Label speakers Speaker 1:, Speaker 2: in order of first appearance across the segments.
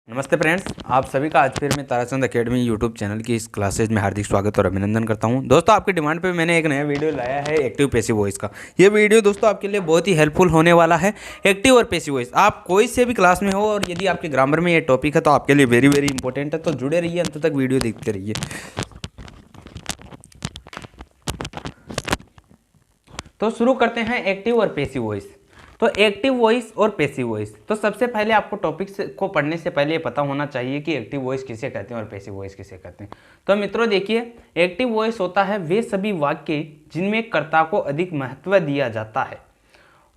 Speaker 1: नमस्ते फ्रेंड्स, आप सभी का आज फिर मैं ताराचंद एकेडमी यूट्यूब चैनल की इस क्लासेज में हार्दिक स्वागत और अभिनंदन करता हूं। दोस्तों, आपकी डिमांड पे मैंने एक नया वीडियो लाया है एक्टिव पैसिव वॉइस का। ये वीडियो दोस्तों आपके लिए बहुत ही हेल्पफुल होने वाला है। एक्टिव और पैसिव वॉइस आप कोई से भी क्लास में हो और यदि आपके ग्रामर में ये टॉपिक है तो आपके लिए वेरी वेरी इंपॉर्टेंट है, तो जुड़े रहिए, अंत तक वीडियो देखते रहिए। तो शुरू करते हैं एक्टिव और पैसिव वॉइस। तो एक्टिव वॉइस और पैसिव वॉइस, तो सबसे पहले आपको टॉपिक को पढ़ने से पहले ये पता होना चाहिए कि एक्टिव वॉइस किसे कहते हैं और पैसिव वॉइस किसे कहते हैं। तो मित्रों देखिए, एक्टिव वॉइस होता है वे सभी वाक्य जिनमें कर्ता को अधिक महत्व दिया जाता है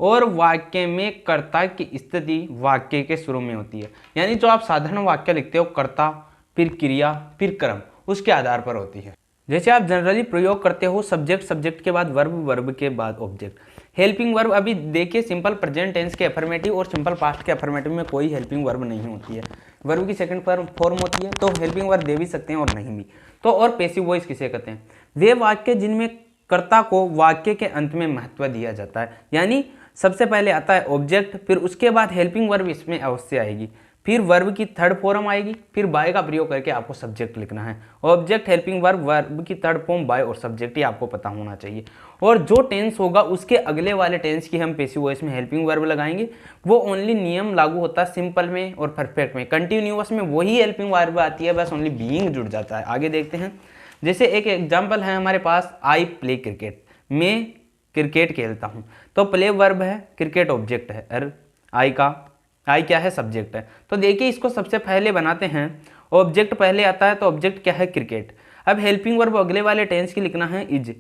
Speaker 1: और वाक्य में कर्ता की स्थिति वाक्य के शुरू में होती है। यानी जो आप साधारण वाक्य लिखते हो, कर्ता फिर क्रिया फिर कर्म, उसके आधार पर होती है। जैसे आप जनरली प्रयोग करते हो सब्जेक्ट, सब्जेक्ट के बाद वर्ब, वर्ब के बाद ऑब्जेक्ट। हेल्पिंग वर्ब, अभी देखिए सिंपल प्रेजेंट टेंस के अफर्मेटिव और सिंपल पास्ट के अफर्मेटिव में कोई हेल्पिंग वर्ब नहीं होती है। वर्ब की सेकंड फॉर्म होती है, तो हेल्पिंग वर्ब दे भी सकते हैं और नहीं भी। तो और पैसिव वॉइस किसे कहते हैं? वे वाक्य जिनमें कर्ता को वाक्य के अंत में महत्व दिया जाता है। यानी सबसे पहले आता है ऑब्जेक्ट, फिर उसके बाद हेल्पिंग वर्ब इसमें अवश्य आएगी, फिर वर्ब की थर्ड फॉर्म आएगी, फिर बाय का प्रयोग करके आपको सब्जेक्ट लिखना है। ऑब्जेक्ट, हेल्पिंग वर्ब, वर्ब की थर्ड फॉर्म, बाय और सब्जेक्ट, ये आपको पता होना चाहिए। और जो टेंस होगा उसके अगले वाले टेंस की हम पैसिव वॉइस में हेल्पिंग वर्ब लगाएंगे। वो ओनली नियम लागू होता है सिंपल में और परफेक्ट में। कंटिन्यूअस में वही हेल्पिंग वर्ब आती है, बस ओनली बीइंग जुड़ जाता है। आगे देखते हैं। जैसे एक एग्जाम्पल है हमारे पास, आई प्ले क्रिकेट, मैं क्रिकेट खेलता हूँ। तो प्ले वर्ब है, क्रिकेट ऑब्जेक्ट है, और आई क्या है? सब्जेक्ट है। तो देखिए इसको सबसे पहले बनाते हैं। ऑब्जेक्ट पहले आता है, तो ऑब्जेक्ट क्या है? क्रिकेट। अब हेल्पिंग वर्ब अगले वाले टेंस की लिखना है, इज।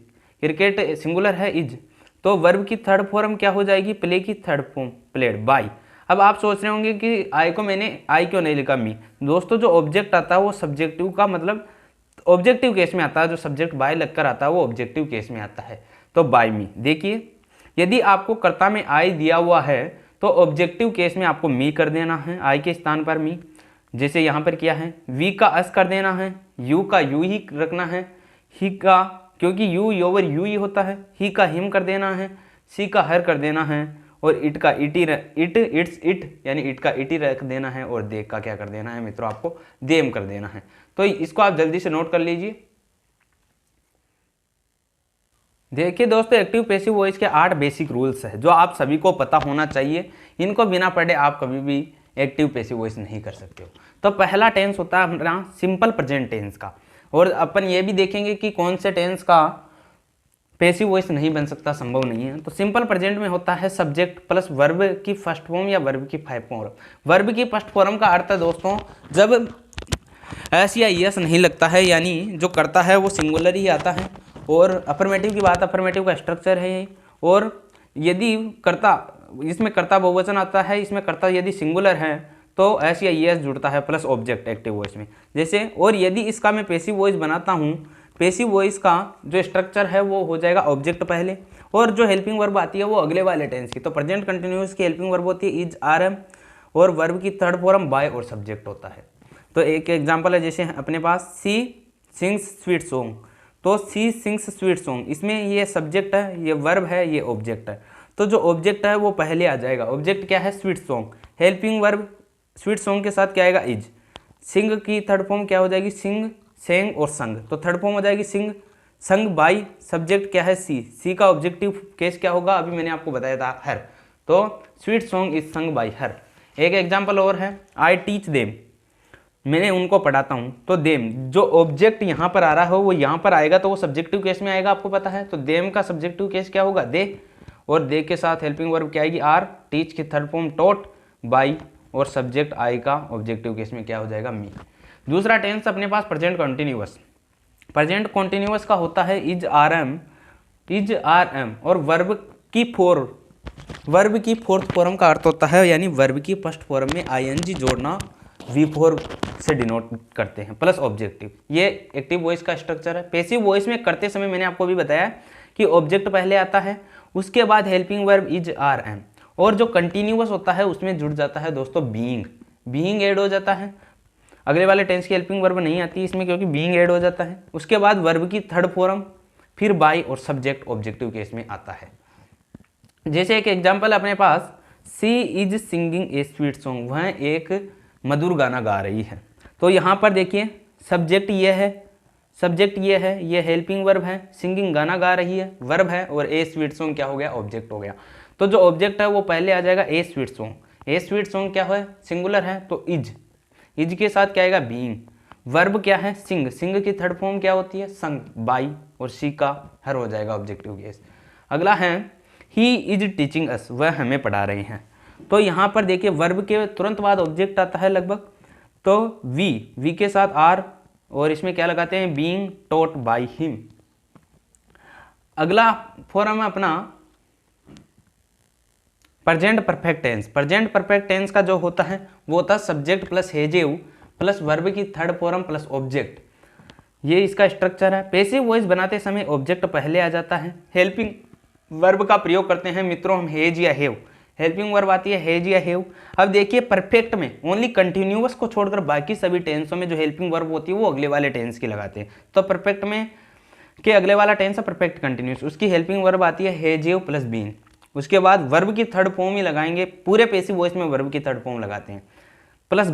Speaker 1: क्रिकेट सिंगुलर है, इज। तो वर्ब की थर्ड फॉर्म क्या हो जाएगी? प्ले की थर्ड फॉर्म, प्लेड, बाय। अब आप सोच रहे होंगे कि आई को मैंने आई क्यों नहीं लिखा, मी। दोस्तों, जो ऑब्जेक्ट आता है वो सब्जेक्टिव का मतलब ऑब्जेक्टिव केस में आता है। जो सब्जेक्ट बाय लगकर आता है वो ऑब्जेक्टिव केस में आता है। तो बाय मी। देखिए, यदि आपको कर्ता में आई दिया हुआ है तो ऑब्जेक्टिव केस में आपको मी कर देना है, आई के स्थान पर मी। जैसे यहाँ पर किया है, वी का अस कर देना है, यू का यू ही रखना है, ही का, क्योंकि यू ओवर यू ही होता है, ही का हिम कर देना है, सी का हर कर देना है, और इट का इट इट्स इट, यानी इट का इट ही रख देना है, और दे का क्या कर देना है मित्रों? आपको देम कर देना है। तो इसको आप जल्दी से नोट कर लीजिए। देखिए दोस्तों, एक्टिव पैसिव वॉइस के 8 बेसिक रूल्स है जो आप सभी को पता होना चाहिए। इनको बिना पढ़े आप कभी भी एक्टिव पैसिव वॉइस नहीं कर सकते हो। तो पहला टेंस होता है हमारा सिंपल प्रेजेंट टेंस का, और अपन ये भी देखेंगे कि कौन से टेंस का पैसिव वॉइस नहीं बन सकता, संभव नहीं है। तो सिंपल प्रेजेंट में होता है सब्जेक्ट प्लस वर्ब की फर्स्ट फॉर्म या वर्ब की फाइव फॉर्म। वर्ब की फर्स्ट फॉर्म का अर्थ है दोस्तों, जब एस या यस नहीं लगता है, यानी जो करता है वो सिंगुलर ही आता है। और अफर्मेटिव की बात, अफर्मेटिव का स्ट्रक्चर है। और यदि कर्ता, इसमें कर्ता बहुवचन आता है, इसमें कर्ता यदि सिंगुलर है तो एस या यस जुड़ता है प्लस ऑब्जेक्ट एक्टिव वॉइस में। जैसे, और यदि इसका मैं पैसिव वॉइस बनाता हूँ, पैसिव वॉइस का जो स्ट्रक्चर है वो हो जाएगा ऑब्जेक्ट पहले, और जो हेल्पिंग वर्ब आती है वो अगले वाले टेंस की। तो प्रेजेंट कंटिन्यूअस की हेल्पिंग वर्ब होती है इज, आर, एम, और वर्ब की थर्ड फॉर्म बाय और सब्जेक्ट होता है। तो एक एग्जाम्पल है, जैसे अपने पास सी सिंग्स स्वीट सॉन्ग। तो सी सिंग्स स्वीट सॉन्ग, इसमें ये सब्जेक्ट है, ये वर्ब है, ये ऑब्जेक्ट है। तो जो ऑब्जेक्ट है वो पहले आ जाएगा। ऑब्जेक्ट क्या है? Sweet song. Helping verb sweet song के साथ क्या आएगा? इज। सिंग की थर्ड फॉर्म क्या हो जाएगी? सिंग, सेंग और संग। तो थर्ड फॉर्म हो जाएगी सिंग, संग, बाई। सब्जेक्ट क्या है? सी। सी का ऑब्जेक्टिव केस क्या होगा? अभी मैंने आपको बताया था, हर। तो स्वीट सॉन्ग इज संग बाई हर। एक एग्जाम्पल और है, आई टीच देम, मैंने उनको पढ़ाता हूँ। तो देम, जो ऑब्जेक्ट यहाँ पर आ रहा हो वो यहाँ पर आएगा, तो वो सब्जेक्टिव केस में आएगा, आपको पता है। तो देम का सब्जेक्टिव केस क्या होगा? दे। और दे के साथ हेल्पिंग वर्ब क्या आएगी? आर। टीच की थर्ड फॉर्म टॉट, बाई, और सब्जेक्ट आई का ऑब्जेक्टिव केस में क्या हो जाएगा? मी। दूसरा टेंस अपने पास प्रेजेंट कॉन्टिन्यूअस। प्रेजेंट कॉन्टिन्यूअस का होता है is, are, am, is, are, am, और वर्ब की फोर्थ फॉर्म का अर्थ होता है, यानी वर्ब की फर्स्ट फॉर्म में आईएनजी जोड़ना, V4 से डिनोट करते हैं प्लस ऑब्जेक्टिव। ये एक्टिव वॉइस का स्ट्रक्चर है। पैसिव वॉइस में करते समय मैंने आपको भी बताया कि ऑब्जेक्ट पहले आता है, उसके बाद helping verb is, are, am, और जो कंटिन्यूअस होता है उसमें जुड़ जाता है दोस्तों बीइंग। बीइंग ऐड हो जाता है। अगले वाले टेंस की हेल्पिंग वर्ब नहीं आती इसमें, क्योंकि बीइंग ऐड हो जाता है। उसके बाद वर्ब की थर्ड फॉर्म, फिर बाय, और सब्जेक्ट ऑब्जेक्टिव केस में आता है। जैसे एक एग्जाम्पल अपने पास, she is singing a sweet song, वह एक मधुर गाना गा रही है। तो यहाँ पर देखिए सब्जेक्ट ये है, सब्जेक्ट ये है, ये हेल्पिंग वर्ब है, सिंगिंग गाना गा रही है वर्ब है, और ए स्वीट सॉन्ग क्या हो गया, ऑब्जेक्ट हो गया। तो जो ऑब्जेक्ट है वो पहले आ जाएगा ए स्वीट सॉन्ग। ए स्वीट सॉन्ग क्या है, सिंगुलर है तो इज के साथ क्या आएगा, बीइंग। वर्ब क्या है, सिंग, सिंग की थर्ड फॉर्म क्या होती है, संग, बाई, और सी का हर हो जाएगा ऑब्जेक्टिव केस। अगला है ही इज टीचिंग अस, वह हमें पढ़ा रहे हैं। तो यहाँ पर देखिए वर्ब के तुरंत बाद ऑब्जेक्ट आता है लगभग, तो वी के साथ आर, और इसमें क्या लगाते हैं, बीइंग टॉट बाय हिम। अगला फॉर्म है अपना present perfect tense. Present perfect tense का जो होता है वो होता है subject plus has have plus verb की थर्ड फॉर्म प्लस ऑब्जेक्ट, ये इसका स्ट्रक्चर है। पैसिव वॉइस बनाते समय ऑब्जेक्ट पहले आ जाता है। हेल्पिंग वर्ब का प्रयोग करते हैं मित्रों हम हेज या हेव, हेल्पिंग वर्ब आती है हेज या हेव। अब देखिए परफेक्ट में ओनली कंटिन्यूअस को छोड़कर बाकी सभी टेंसों में जो हेल्पिंग वर्ब होती है वो अगले वाले टेंस की लगाते हैं। तो परफेक्ट में के अगले वाला टेंस है परफेक्ट कंटिन्यूअस, उसकी हेल्पिंग वर्ब आती है हेजिव प्लस बीन। उसके बाद वर्ब की थर्ड फॉर्म ही लगाएंगे, पूरे पैसिव वॉइस में वर्ब की थर्ड फॉर्म लगाते हैं, प्लस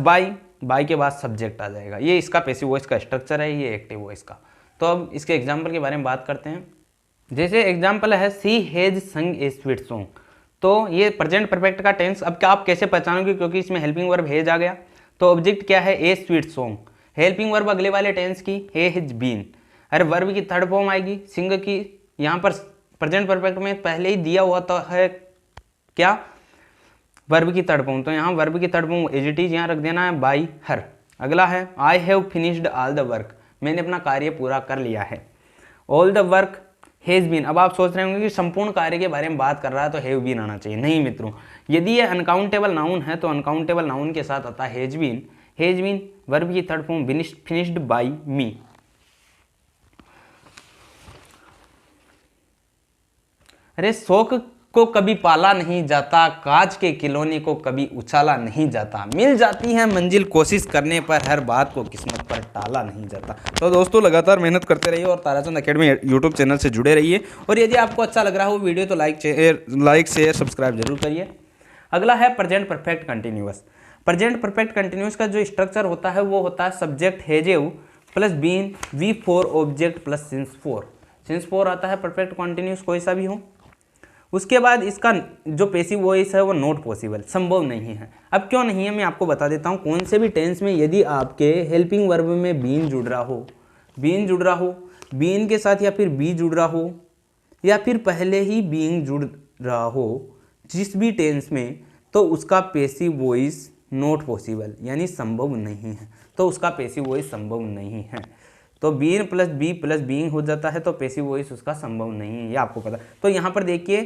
Speaker 1: बाई के बाद सब्जेक्ट आ जाएगा। ये इसका पैसिव वॉइस का स्ट्रक्चर है, ये एक्टिव वॉइस का। तो अब इसके एग्जाम्पल के बारे में बात करते हैं। जैसे एग्जाम्पल है सी हैज संग ए स्वीट सॉन्ग, तो ये प्रेजेंट परफेक्ट का टेंस। अब क्या आप कैसे पहचानोगे, क्योंकि इसमें हेल्पिंग वर्ब हेज आ गया, तो ऑब्जेक्ट क्या है, ए स्वीट सॉन्ग, हेल्पिंग वर्ब अगले वाले टेंस की हैज बीन। अरे वर्ब की थर्ड फॉर्म आएगी सिंग की, यहाँ पर प्रेजेंट परफेक्ट में पहले ही दिया हुआ तो है क्या, वर्ब की थर्ड फॉर्म, तो यहाँ वर्ब की third form as it is यहाँ रख देना है बाई हर। अगला है I have finished all the work, मैंने अपना कार्य पूरा कर लिया है। All the work has been, अब आप सोच रहे होंगे कि संपूर्ण कार्य के बारे में बात कर रहा है तो हैव बीन आना चाहिए। नहीं मित्रों, यदि ये अनकाउंटेबल नाउन है तो अनकाउंटेबल नाउन के साथ आता है has been. Has been verb की third form finished by me. अरे शौक को कभी पाला नहीं जाता, कांच के खिलौने को कभी उछाला नहीं जाता, मिल जाती है मंजिल कोशिश करने पर, हर बात को किस्मत पर टाला नहीं जाता। तो दोस्तों लगातार मेहनत करते रहिए और ताराचंद अकेडमी यूट्यूब चैनल से जुड़े रहिए, और यदि आपको अच्छा लग रहा हो वीडियो तो लाइक शेयर सब्सक्राइब जरूर करिए। अगला है present perfect continuous. Present perfect continuous का जो स्ट्रक्चर होता है वो होता है subject has have plus been V four object plus since four. Since four आता है परफेक्ट कंटिन्यूअस कोई सा भी हो। उसके बाद इसका जो पैसिव वॉइस है वो नॉट पॉसिबल, संभव नहीं है। अब क्यों नहीं है मैं आपको बता देता हूँ। कौन से भी टेंस में यदि आपके हेल्पिंग वर्ब में बीन जुड़ रहा हो, बीन के साथ या फिर बी जुड़ रहा हो, या फिर पहले ही बीइंग जुड़ रहा हो जिस भी टेंस में, तो उसका पैसिव वॉइस नॉट पॉसिबल यानी संभव नहीं है। तो उसका पैसिव वॉइस संभव नहीं है। तो been plus be plus being हो जाता है तो पैसिव वॉइस उसका संभव नहीं है, ये आपको पता। तो यहाँ पर देखिए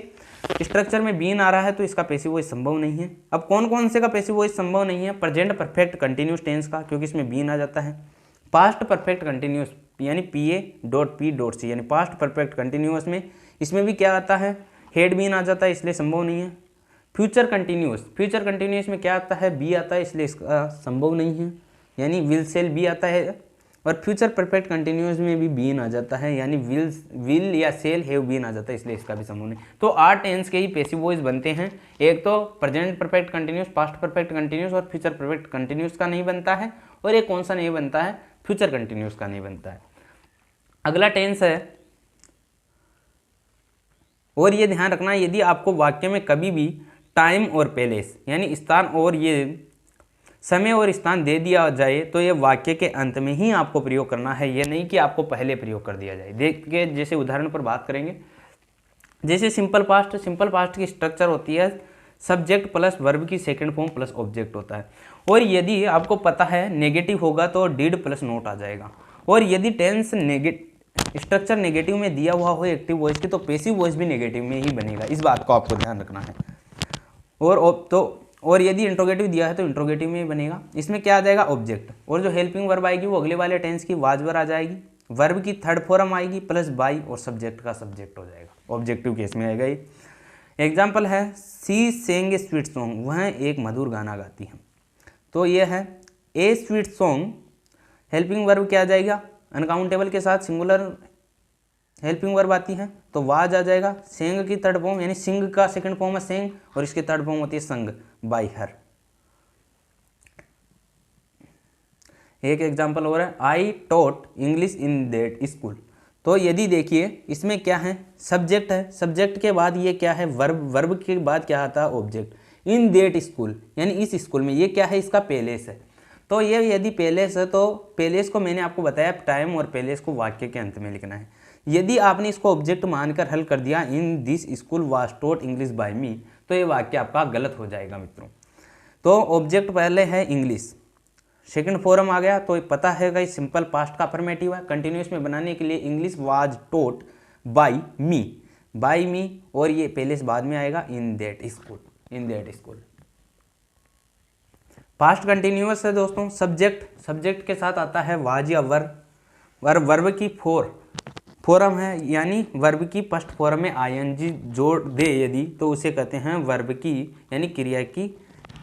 Speaker 1: स्ट्रक्चर में बीन आ रहा है तो इसका पैसिव वॉइस संभव नहीं है। अब कौन कौन से का पैसिव वॉइस संभव नहीं है, प्रेजेंट परफेक्ट कंटिन्यूस टेंस का, क्योंकि इसमें बीन आ जाता है। पास्ट परफेक्ट कंटिन्यूस यानी PA.P.C यानी पास्ट परफेक्ट कंटिन्यूस में, इसमें भी क्या आता है, हेड बीन आ जाता है इसलिए संभव नहीं है। फ्यूचर कंटिन्यूस में क्या आता है, बी आता है इसलिए इसका संभव नहीं है, यानी विल सेल बी आता है। और फ्यूचर परफेक्ट कंटिन्यूस में भी बीन आ जाता है, यानी विल या सेल हैव बीन आ जाता है, इसलिए इसका भी संभव नहीं। तो 8 टेंस के ही पैसिव वॉइस बनते हैं। एक तो present perfect continuous, past perfect continuous और फ्यूचर परफेक्ट कंटिन्यूस का नहीं बनता है, और एक कौन सा नहीं बनता है, फ्यूचर कंटिन्यूस का नहीं बनता है। अगला टेंस है, और ये ध्यान रखना यदि आपको वाक्य में कभी भी टाइम और प्लेस यानी स्थान और ये समय और स्थान दे दिया जाए तो ये वाक्य के अंत में ही आपको प्रयोग करना है, ये नहीं कि आपको पहले प्रयोग कर दिया जाए। देखिए जैसे उदाहरण पर बात करेंगे, जैसे सिंपल पास्ट की स्ट्रक्चर होती है सब्जेक्ट प्लस वर्ब की सेकंड फॉर्म प्लस ऑब्जेक्ट होता है, और यदि आपको पता है नेगेटिव होगा तो डिड प्लस नोट आ जाएगा, और यदि टेंस स्ट्रक्चर नेगेटिव में दिया हुआ हो एक्टिव वॉइस की तो पैसिव वॉइस भी नेगेटिव में ही बनेगा, इस बात को आपको ध्यान रखना है। और यदि इंट्रोगेटिव दिया है तो इंट्रोगेटिव में ही बनेगा। इसमें क्या आ जाएगा, ऑब्जेक्ट, और जो हेल्पिंग वर्ब आएगी वो अगले वाले टेंस की वाजवर आ जाएगी, वर्ब की थर्ड फॉर्म आएगी प्लस बाई, और सब्जेक्ट का सब्जेक्ट हो जाएगा, ऑब्जेक्टिव केस में आएगा ये। एग्जाम्पल है सी सेंग ए स्वीट सॉन्ग, वह एक मधुर गाना गाती है। तो ये है ए स्वीट सॉन्ग, हेल्पिंग वर्ब क्या आ जाएगा, अनकाउंटेबल के साथ सिंगुलर हेल्पिंग वर्ब आती है तो वाज आ जाएगा। सेंग की थर्ड फॉर्म यानी सिंग का सेकंड फॉर्म है सेंग, और इसकी थर्ड फॉर्म होती है संग बाई हर। एक एग्जाम्पल और है, I taught English in that school. तो यदि देखिए इसमें क्या है, सब्जेक्ट है, सब्जेक्ट के बाद ये क्या है, वर्ब, वर्ब के बाद क्या आता है, ऑब्जेक्ट। इन दैट स्कूल यानी इस स्कूल में, ये क्या है, इसका पेलेस है। तो ये यदि पेलेस है तो पेलेस को मैंने आपको बताया टाइम और पेलेस को वाक्य के अंत में लिखना है। यदि आपने इसको ऑब्जेक्ट मानकर हल कर दिया, in this school was taught English by me, तो ये वाक्य आपका गलत हो जाएगा मित्रों। तो ऑब्जेक्ट पहले है इंग्लिश, सेकंड फॉर्म आ गया, तो पता है कि सिंपल पास्ट का अफर्मेटिव है। कंटिन्यूस में बनाने के लिए इंग्लिश वाज टॉट बाय मी, और ये पेलेस बाद में आएगा, in that school. Past continuous है दोस्तों। सब्जेक्ट के साथ आता है वाज या वर्ब की फॉर्म है, यानी वर्ब की फर्स्ट फॉर्म में आईएनजी जोड़ दे यदि, तो उसे कहते हैं वर्ब की यानी क्रिया की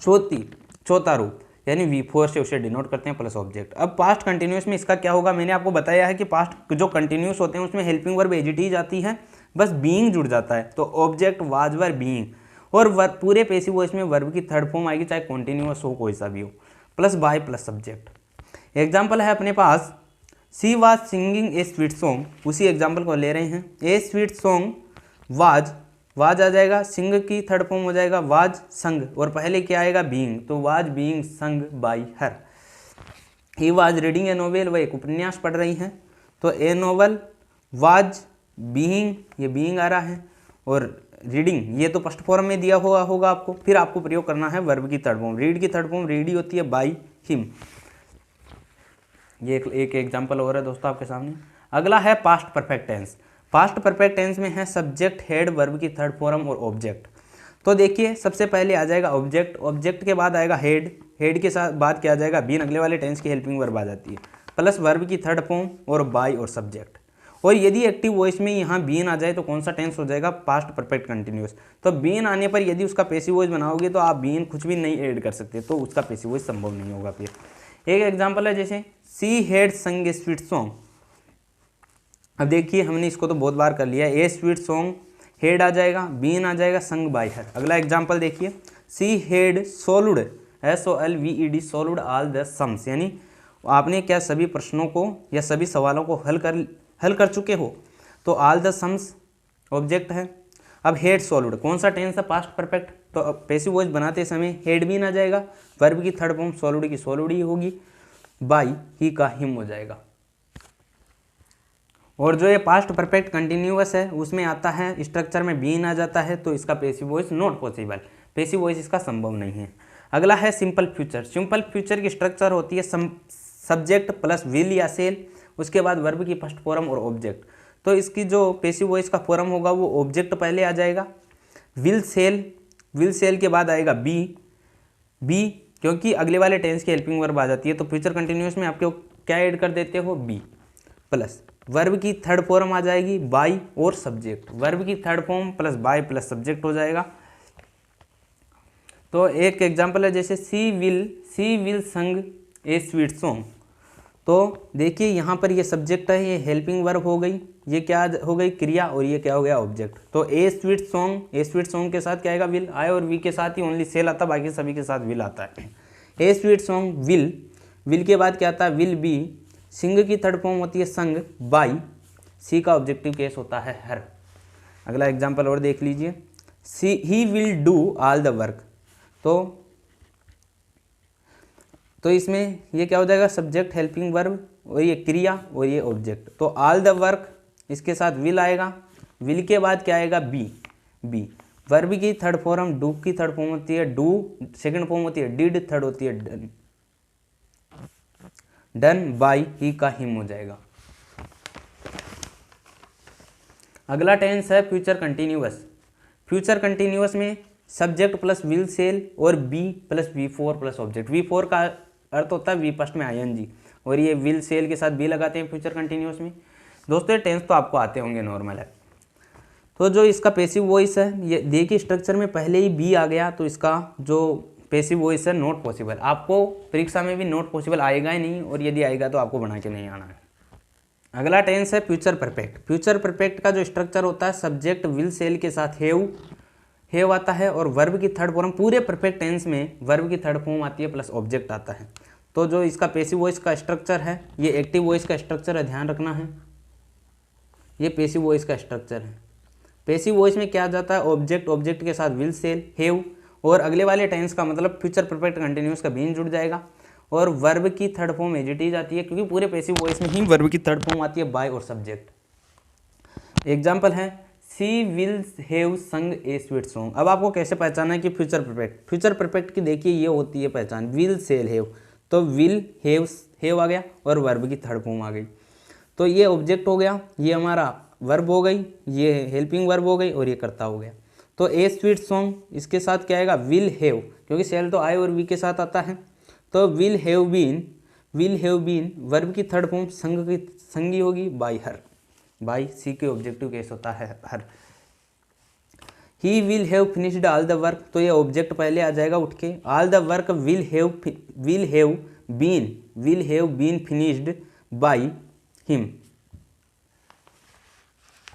Speaker 1: चौथा रूप, यानी V4 से उसे डिनोट करते हैं प्लस ऑब्जेक्ट। अब पास्ट कंटिन्यूस में इसका क्या होगा, मैंने आपको बताया है कि पास्ट जो कंटिन्यूस होते हैं उसमें helping verb as it is आती है, बस बीइंग जुड़ जाता है। तो ऑब्जेक्ट वाज वर बीइंग, और पूरे पैसिव वॉइस में वर्ब की थर्ड फॉर्म आएगी, चाहे कॉन्टिन्यूअस हो कोई सा भी हो, plus by plus subject. Example है अपने पास, she was singing a sweet song, उसी एग्जाम्पल को ले रहे हैं। ए स्वीट सॉन्ग वाज आ जाएगा, सिंग की थर्ड फॉर्म हो जाएगा वाज संग, और पहले क्या आएगा, बीइंग, तो was being sung by her. He was reading A novel, वह एक उपन्यास पढ़ रही हैं, तो ए नोवेल वाज बीइंग, ये बीइंग आ रहा है, और रीडिंग ये तो फर्स्ट फॉर्म में दिया हुआ होगा आपको। फिर आपको प्रयोग करना है वर्ब की थर्ड फॉर्म, रीड की थर्ड फॉर्म रीडी होती है बाय हिम। ये एक एग्जाम्पल और है दोस्तों आपके सामने। अगला है past perfect tense. Past perfect tense में है सब्जेक्ट, हेड, वर्ब की थर्ड फॉर्म और ऑब्जेक्ट। तो देखिए सबसे पहले आ जाएगा ऑब्जेक्ट के बाद आएगा हेड के साथ बाद क्या आ जाएगा, बीन, अगले वाले टेंस की हेल्पिंग वर्ब आ जाती है, प्लस वर्ब की थर्ड फॉर्म और बाय और सब्जेक्ट। और यदि एक्टिव वॉइस में यहाँ बीन आ जाए तो कौन सा टेंस हो जाएगा, पास्ट परफेक्ट कंटिन्यूअस। तो बीन आने पर यदि उसका पैसिव वॉइस बनाओगे तो आप बीन कुछ भी नहीं ऐड कर सकते, तो उसका पैसिव वॉइस संभव नहीं होगा। फिर एक एग्जाम्पल है जैसे सी हैड संग ए स्वीट सॉन्ग। अब देखिए हमने इसको तो बहुत बार कर लिया, ए स्वीट सॉन्ग, हेड आ जाएगा, बीन आ जाएगा, संग बाय हर। अगला एग्जाम्पल देखिए, she had solved, SOLVED, solved all the sums, यानी आपने क्या सभी प्रश्नों को या सभी सवालों को हल कर चुके हो, तो ऑल द सम्स ऑब्जेक्ट है। अब हेड सोल्व्ड, कौन सा टेंस है, पास्ट परफेक्ट, तो अब पैसिव वॉइस बनाते समय हेड बीन आ जाएगा, वर्ब की थर्ड फॉर्म सोल्व्ड की सोल्व्ड ही होगी, बाय ही का हिम हो जाएगा। और जो ये पास्ट परफेक्ट कंटिन्यूअस है उसमें आता है स्ट्रक्चर में बीन आ जाता है, तो इसका passive voice not possible, passive voice इसका संभव नहीं है। अगला है सिंपल फ्यूचर। सिंपल फ्यूचर की स्ट्रक्चर होती है सब्जेक्ट प्लस विल या सेल, उसके बाद वर्ब की फर्स्ट फॉर्म और ऑब्जेक्ट। तो इसकी जो पैसिव वॉइस का फॉर्म होगा वो ऑब्जेक्ट पहले आ जाएगा, विल सेल के बाद आएगा बी, क्योंकि अगले वाले टेंस की हेल्पिंग वर्ब आ जाती है, तो फ्यूचर कंटिन्यूअस में आपको क्या ऐड कर देते हो, बी, प्लस वर्ब की थर्ड फॉर्म आ जाएगी बाय और सब्जेक्ट, वर्ब की third form plus by plus subject हो जाएगा। तो एक एग्जांपल है जैसे सी विल संग ए स्वीट सॉन्ग। तो देखिए यहाँ पर ये सब्जेक्ट है, ये हेल्पिंग वर्ब हो गई, ये क्या हो गई क्रिया, और ये क्या हो गया ऑब्जेक्ट। तो ए स्वीट सॉन्ग के साथ क्या आएगा, विल, आई और वी के साथ ही ओनली सेल आता है, बाकी सभी के साथ विल आता है। ए स्वीट सॉन्ग विल के बाद क्या आता है, विल बी, सिंग की थर्ड फॉर्म होती है संग बाय, सी का ऑब्जेक्टिव केस होता है हर। अगला एग्जाम्पल और देख लीजिए, he will do all the work. तो इसमें ये क्या हो जाएगा, सब्जेक्ट हेल्पिंग वर्ब और ये क्रिया और ये ऑब्जेक्ट। तो ऑल द वर्क इसके साथ विल आएगा, विल के बाद क्या आएगा, बी, वर्ब की थर्ड फॉर्म, डू की थर्ड फॉर्म होती है डू, सेकंड फॉर्म होती है डिड, थर्ड होती है डन बाय ही का हिम हो जाएगा। अगला टेंस है फ्यूचर कंटिन्यूअस। फ्यूचर कंटिन्यूअस में सब्जेक्ट प्लस विल सेल और be plus V4 plus object. V4 का अर्थ होता है वी फर्स्ट में ING, और ये विल सेल के साथ बी लगाते हैं फ्यूचर कंटिन्यूअस में। दोस्तों ये टेंस तो आपको आते होंगे, नॉर्मल है। तो जो इसका पैसिव वॉइस है, ये देखिए स्ट्रक्चर में पहले ही बी आ गया, तो इसका जो पैसिव वॉइस है नॉट पॉसिबल। आपको परीक्षा में भी नॉट पॉसिबल आएगा ही नहीं, और यदि आएगा तो आपको बना के नहीं आना है। अगला टेंस है फ्यूचर परफेक्ट। फ्यूचर परफेक्ट का जो स्ट्रक्चर होता है, सब्जेक्ट विल सेल के साथ हैव आता है, और वर्ब की थर्ड फॉर्म, पूरे परफेक्ट टेंस में वर्ब की थर्ड फॉर्म आती है प्लस ऑब्जेक्ट आता है। तो जो इसका पैसिव वॉइस का स्ट्रक्चर है, ये एक्टिव वॉइस का स्ट्रक्चर है, ध्यान रखना है। ये पैसिव वॉइस का स्ट्रक्चर है। पैसिव वॉइस में क्या जाता है, ऑब्जेक्ट, ऑब्जेक्ट के साथ विल, सेल, हैव, और अगले वाले टेंस का मतलब फ्यूचर परफेक्ट कंटिन्यूअस का बीन जुड़ जाएगा, और वर्ब की third form as it is आती है, क्योंकि पूरे पैसिव वॉइस में ही वर्ब की थर्ड फॉर्म आती है, बाय और सब्जेक्ट। एग्जाम्पल है सी विल हैव संग ए स्वीट सॉन्ग। अब आपको कैसे पहचाना है कि फ्यूचर परफेक्ट, फ्यूचर परफेक्ट की देखिए ये होती है पहचान, विल, सेल, हैव, तो विल, हैव आ गया और वर्ब की थर्ड फॉर्म आ गई, तो ये ऑब्जेक्ट हो गया, ये हमारा वर्ब हो गई, ये हेल्पिंग वर्ब हो गई और ये कर्ता हो गया। तो ए स्वीट सॉन्ग, इसके साथ क्या आएगा, विल हैव, क्योंकि सेल तो आई और वी के साथ आता है, तो विल हैव बीन वर्ब की थर्ड फॉर्म संग की संगी होगी, बाय हर, बाय सी के ऑब्जेक्टिव केस होता है her. He will have finished all the work, तो ये ऑब्जेक्ट पहले आ जाएगा उठ के, all the work will have been finished by him.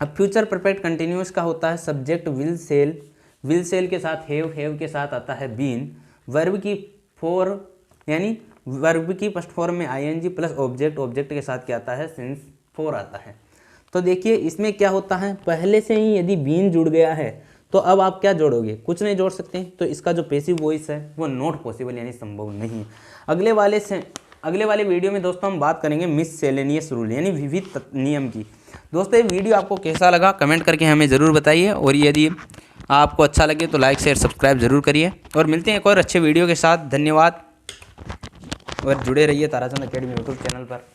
Speaker 1: अब फ्यूचर परफेक्ट कंटिन्यूअस का होता है सब्जेक्ट विल सेल के साथ हैव के साथ आता है बीन, वर्ब की यानी वर्ब की फर्स्ट फॉर्म में आईएनजी प्लस ऑब्जेक्ट के साथ क्या आता है, सिंस 4 आता है। तो देखिए इसमें क्या होता है, पहले से ही यदि बीन जुड़ गया है तो अब आप क्या जोड़ोगे, कुछ नहीं जोड़ सकते, तो इसका जो पैसिव वॉइस है वो नॉट पॉसिबल यानी संभव नहीं है। अगले वाले वीडियो में दोस्तों हम बात करेंगे मिससेलेनियस रूल यानी विविध नियम की। दोस्तों ये वीडियो आपको कैसा लगा कमेंट करके हमें ज़रूर बताइए, और यदि आपको अच्छा लगे तो लाइक शेयर सब्सक्राइब जरूर करिए, और मिलते हैं एक और अच्छे वीडियो के साथ। धन्यवाद, और जुड़े रहिए ताराचंद अकेडमी यूट्यूब चैनल पर।